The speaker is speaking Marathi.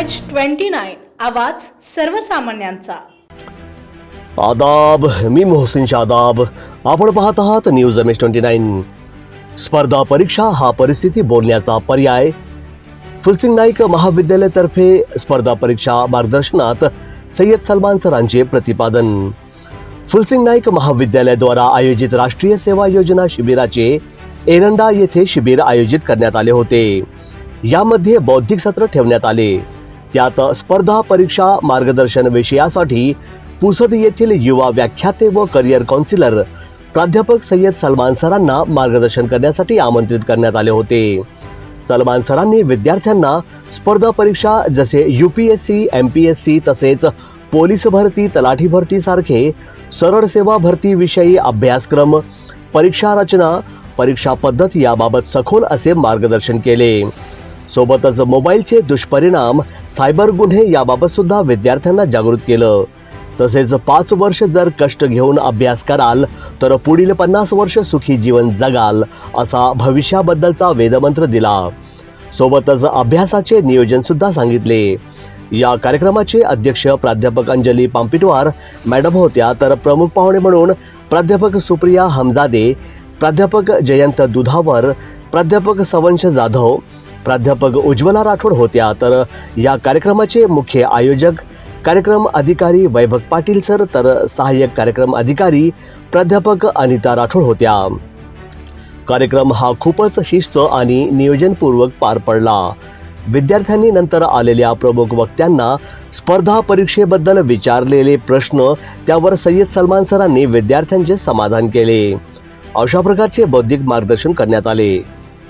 MH29 आवाज सर्वसामान्यांचा। आदाब, मी मोहसिन शादाब। आपण पाहत आहात न्यूज MH29। स्पर्धा परीक्षा हा परिस्थिती बोलण्याचा पर्याय। फुलसिंग नाईक महाविद्यालयातर्फे स्पर्धा परीक्षा मार्गदर्शनात सय्यद सलमान सरांचे प्रतिपादन। फुलसिंग नाईक महाविद्यालयाद्वारा आयोजित राष्ट्रीय सेवा योजना शिबिराचे एरंडा येथे शिबिर आयोजित करण्यात आले होते। यामध्ये बौद्धिक सत्र ठेवण्यात आले। त्यात स्पर्धा परीक्षा मार्गदर्शन विषयासाठी पुसद येथील युवा व्याख्याते व करिअर काउन्सिलर प्राध्यापक सय्यद सलमान सरांना मार्गदर्शन करण्यासाठी आमंत्रित करण्यात आले होते। सलमान सरांनी विद्यार्थ्यांना स्पर्धा परीक्षा जसे UPSC, MPSC तसेच पोलीस भरती, तलाठी भरती सारखे सरळ सेवा भरती विषयी अभ्यासक्रम, परीक्षा रचना, परीक्षा पद्धत याबाबत सखोल असे मार्गदर्शन केले। सोबतच मोबाईलचे दुष्परिणाम, सायबर गुन्हे याबाबत सुद्धा विद्यार्थ्यांना जागृत केलं। तसेच 5 वर्ष जर कष्ट घेऊन अभ्यास कराल तर पुढील 50 वर्ष सुखी जीवन जगाल असा भविष्याबद्दलचा वेदमंत्र दिला। सोबतच अभ्यासाचे नियोजन सुद्धा सांगितले। या कार्यक्रमाचे अध्यक्ष प्राध्यापक अंजली पांपिटवार मॅडम होत्या, तर प्रमुख पाहुणे म्हणून प्राध्यापक सुप्रिया हमजादे, प्राध्यापक जयंत दुधावर, प्राध्यापक सवंश जाधव, प्राध्यापक उज्ज्वला राठोड होत्या। तर या कार्यक्रमाचे मुख्य आयोजक कार्यक्रम अधिकारी वैभव पाटील सर, तर सहाय्यक कार्यक्रम अधिकारी प्राध्यापक अनिता राठोड होत्या। कार्यक्रम हा खूपच शिस्त आणि नियोजनपूर्वक पार पडला। विद्यार्थ्यांनी नंतर आलेल्या प्रमुख वक्त्यांना स्पर्धा परीक्षेबद्दल विचारलेले प्रश्न, त्यावर सय्यद सलमान सरांनी विद्यार्थ्यांचे समाधान केले। अशा प्रकारचे बौद्धिक मार्गदर्शन करण्यात आले।